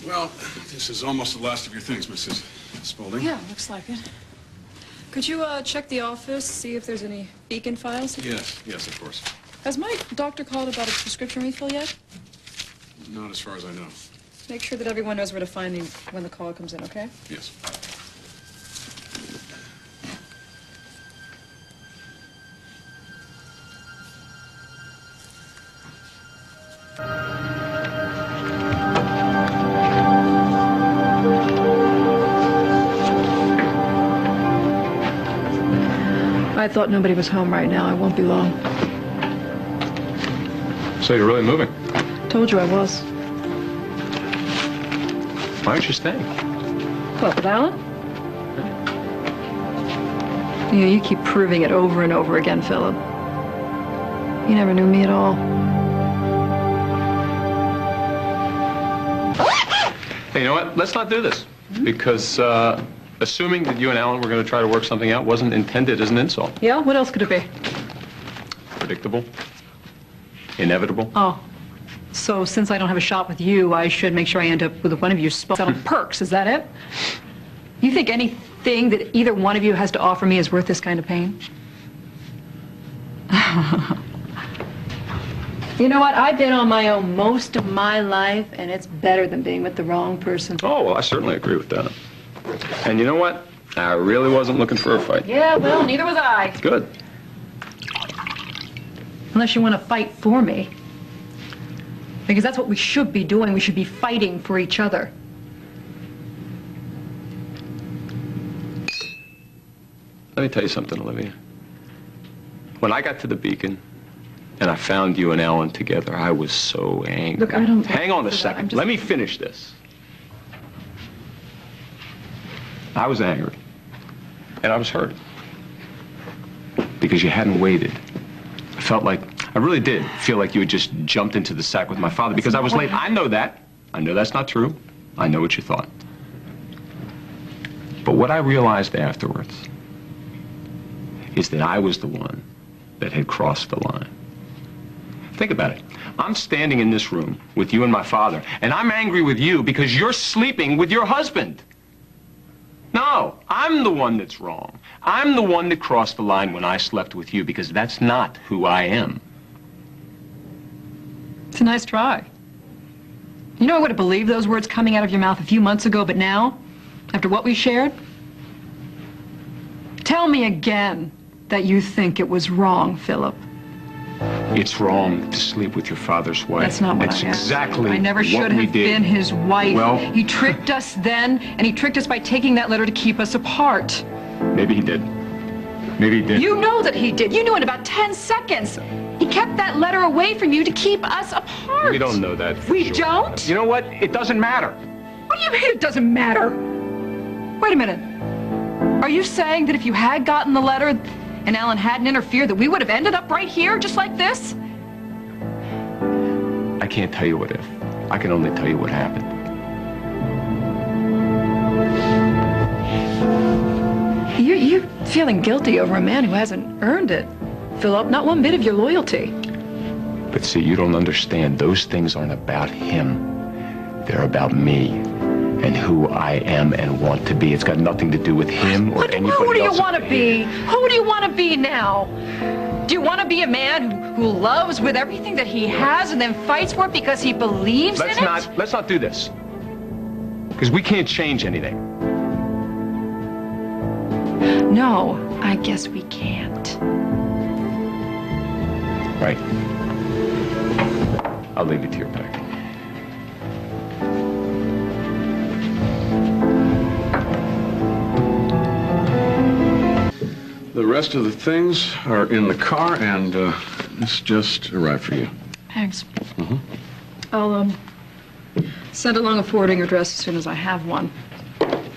Well, this is almost the last of your things, Mrs. Spaulding. Yeah, looks like it. Could you check the office, see if there's any beacon files? Yes, of course. Has my doctor called about a prescription refill yet? Not as far as I know. Make sure that everyone knows where to find me when the call comes in, okay? Yes. I thought nobody was home right now. I won't be long. So you're really moving? Told you I was. Why aren't you staying? What, with Alan? Yeah, you keep proving it over and over again, Phillip. You never knew me at all. Hey, you know what? Let's not do this. Because assuming that you and Alan were going to try to work something out wasn't intended as an insult. Yeah? What else could it be? Predictable. Inevitable. Oh. So since I don't have a shot with you, I should make sure I end up with one of you selling perks. Is that it? You think anything that either one of you has to offer me is worth this kind of pain? You know what? I've been on my own most of my life, and it's better than being with the wrong person. Oh, well, I certainly agree with that. And you know what? I really wasn't looking for a fight. Yeah, well, neither was I. Good. Unless you want to fight for me. Because that's what we should be doing. We should be fighting for each other. Let me tell you something, Olivia. When I got to the Beacon and I found you and Alan together, I was so angry. Look, I don't... Hang on a second. Let me finish this. I was angry. And I was hurt. Because you hadn't waited. I felt like... I really did feel like you had just jumped into the sack with my father because I was late. I know that. I know that's not true. I know what you thought. But what I realized afterwards is that I was the one that had crossed the line. Think about it. I'm standing in this room with you and my father, and I'm angry with you because you're sleeping with your husband. No, I'm the one that's wrong. I'm the one that crossed the line when I slept with you because that's not who I am. It's a nice try. You know, I would have believed those words coming out of your mouth a few months ago, but now, after what we shared, tell me again that you think it was wrong, Phillip. It's wrong to sleep with your father's wife. That's not what That's I asked. exactly I never should have been his wife. Well, he tricked us then, and he tricked us by taking that letter to keep us apart. Maybe he did. Maybe he did. You know that he did. You knew in about 10 seconds. He kept that letter away from you to keep us apart. We don't know that for We sure. don't? You know what? It doesn't matter. What do you mean it doesn't matter? Wait a minute. Are you saying that if you had gotten the letter and Alan hadn't interfered, that we would have ended up right here, just like this? I can't tell you what if. I can only tell you what happened. You're feeling guilty over a man who hasn't earned it, Phillip. Not one bit of your loyalty. But see, you don't understand. Those things aren't about him. They're about me and who I am and want to be. It's got nothing to do with him or anybody else. Who do you want to be? Who do you want to be now? Do you want to be a man who loves with everything that he has and then fights for it because he believes in it? Let's not do this. Because we can't change anything. No, I guess we can't. Right. I'll leave it to your packing. The rest of the things are in the car, and this just arrived for you. Thanks. I'll send along a forwarding address as soon as I have one.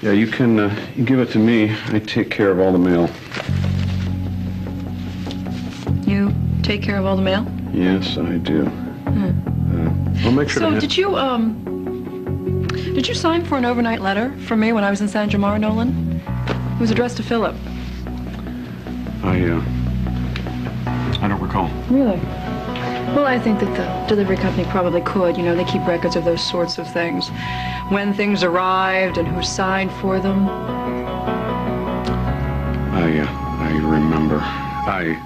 Yeah, you can you give it to me. I take care of all the mail. You take care of all the mail? Yes, I do. I'll make sure So did you sign for an overnight letter from me when I was in San Jamar, Nolan? It was addressed to Phillip. I don't recall. Really? Well, I think that the delivery company probably could. You know, they keep records of those sorts of things. When things arrived and who signed for them. I remember. I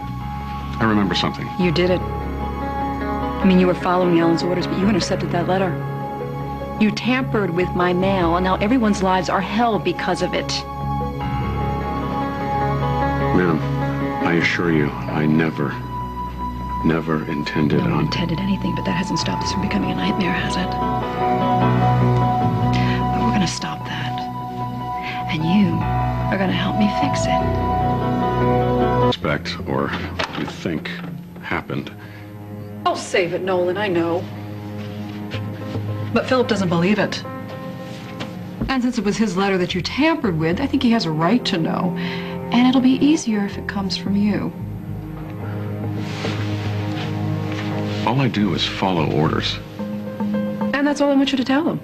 remember something. You did it. I mean, you were following Alan's orders, but you intercepted that letter. You tampered with my mail, and now everyone's lives are hell because of it. Ma'am, I assure you, I never intended No one on... intended anything, but that hasn't stopped this from becoming a nightmare, has it? But we're going to stop that. And you are going to help me fix it. Expect, or you think, happened. I'll save it, Nolan, I know. But Phillip doesn't believe it. And since it was his letter that you tampered with, I think he has a right to know. And it'll be easier if it comes from you. All I do is follow orders. And that's all I want you to tell him.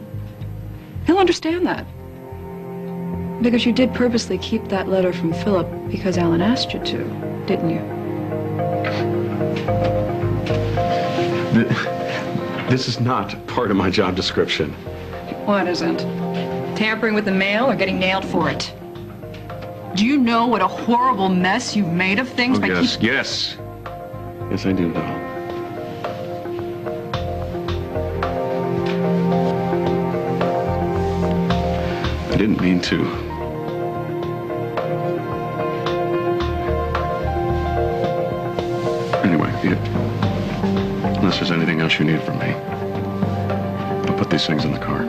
He'll understand that. Because you did purposely keep that letter from Phillip because Alan asked you to, didn't you? This is not part of my job description. What isn't? Tampering with the mail or getting nailed for it? Do you know what a horrible mess you've made of things by Yes, yes. Yes, I do, though. I didn't mean to. Anyway, unless there's anything else you need from me, I'll put these things in the car.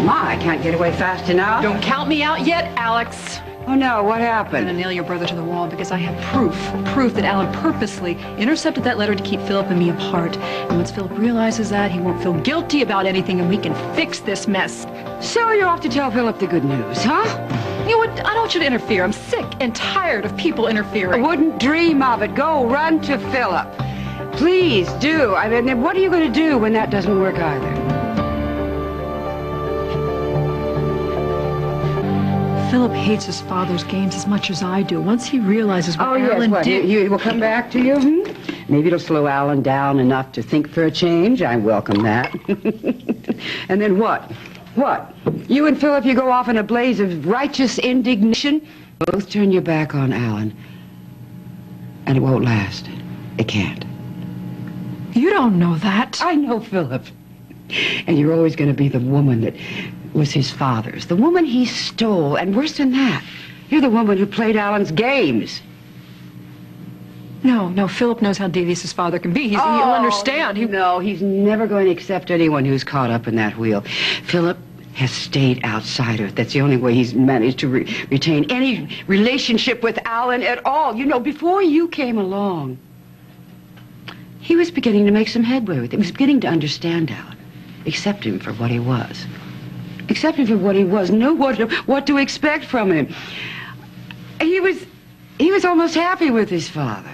I can't get away fast enough. Don't count me out yet, Alex. Oh, no, what I'm happened? gonna nail your brother to the wall because I have proof that Alan purposely intercepted that letter to keep Phillip and me apart. And once Phillip realizes that, he won't feel guilty about anything and we can fix this mess. So you're off to tell Phillip the good news, huh? You know what? I don't want you to interfere. I'm sick and tired of people I interfering. wouldn't dream of it. Go, run to Phillip. Please do. I mean, what are you going to do when that doesn't work either? Phillip hates his father's games as much as I do. Once he realizes what Alan did... He will come back to you? Maybe it'll slow Alan down enough to think for a change. I welcome that. And then what? What? You and Phillip, you go off in a blaze of righteous indignation? Both turn your back on Alan. And it won't last. It can't. You don't know that. I know Phillip. And you're always going to be the woman that was his father's. The woman he stole. And worse than that, you're the woman who played Alan's games. No, Phillip knows how devious his father can be. He'll understand. No, he's never going to accept anyone who's caught up in that wheel. Phillip has stayed outside of it. That's the only way he's managed to retain any relationship with Alan at all. You know, before you came along, he was beginning to make some headway with it. He was beginning to understand Alan, accept him for what he was. Accept him for what he was, know what to expect from him. He was almost happy with his father.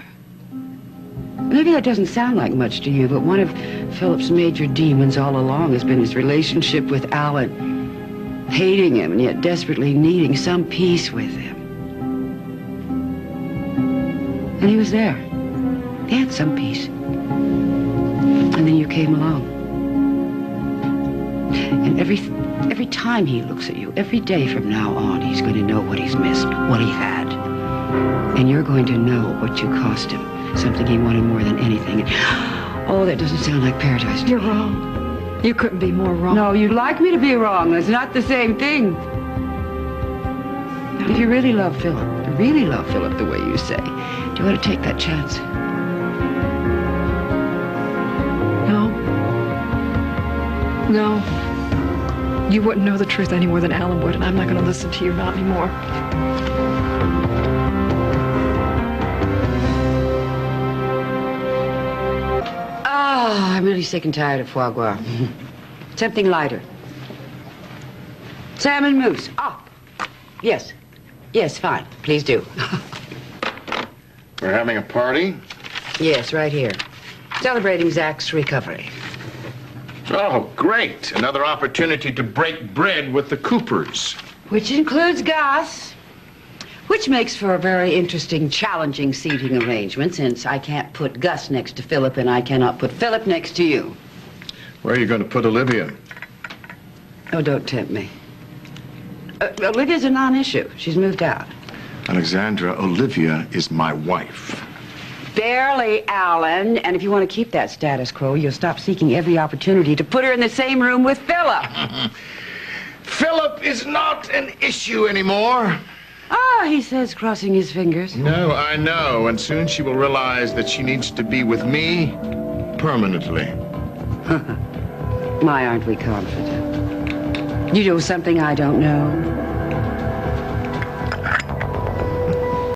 Maybe that doesn't sound like much to you, but one of Phillip's major demons all along has been his relationship with Alan, hating him and yet desperately needing some peace with him. And he was there. He had some peace. And then you came along. And every time he looks at you, every day from now on, he's going to know what he's missed, what he had. And you're going to know what you cost him, something he wanted more than anything. Oh, that doesn't sound like paradise to me. You're wrong. You couldn't be more wrong. No, you'd like me to be wrong. It's not the same thing. If you really love Phillip the way you say, do you want to take that chance? No. You wouldn't know the truth any more than Alan would, and I'm not going to listen to you, not anymore. I'm really sick and tired of foie gras. Something lighter. Salmon mousse. Yes. Yes, fine. Please do. We're having a party? Yes, right here. Celebrating Zach's recovery. Oh, great. Another opportunity to break bread with the Coopers. Which includes Gus. Which makes for a very interesting, challenging seating arrangement, since I can't put Gus next to Phillip and I cannot put Phillip next to you. Where are you going to put Olivia? Oh, don't tempt me. Olivia's a non-issue. She's moved out. Alexandra, Olivia is my wife. Barely, Alan. And if you want to keep that status quo, you'll stop seeking every opportunity to put her in the same room with Phillip. Phillip is not an issue anymore. Oh, he says, crossing his fingers. No, I know. And soon she will realize that she needs to be with me permanently. My, aren't we confident? You know something I don't know?